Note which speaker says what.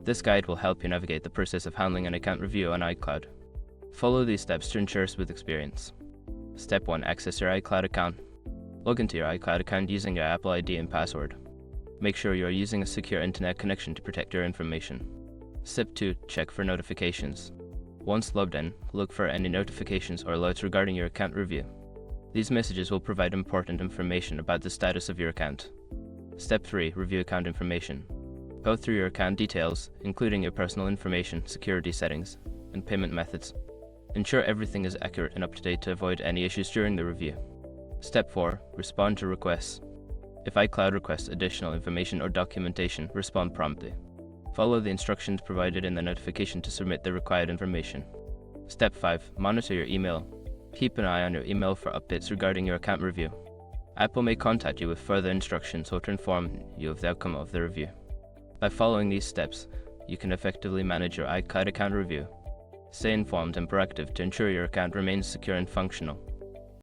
Speaker 1: This guide will help you navigate the process of handling an account review on iCloud. Follow these steps to ensure a smooth experience. Step 1. Access your iCloud account. Log into your iCloud account using your Apple ID and password. Make sure you are using a secure internet connection to protect your information. Step 2. Check for notifications. Once logged in, look for any notifications or alerts regarding your account review. These messages will provide important information about the status of your account. Step 3. Review account information. Go through your account details, including your personal information, security settings, and payment methods. Ensure everything is accurate and up to date to avoid any issues during the review. Step 4. Respond to requests. If iCloud requests additional information or documentation, respond promptly. Follow the instructions provided in the notification to submit the required information. Step 5. Monitor your email. Keep an eye on your email for updates regarding your account review. Apple may contact you with further instructions or to inform you of the outcome of the review. By following these steps, you can effectively manage your iCloud account review. Stay informed and proactive to ensure your account remains secure and functional.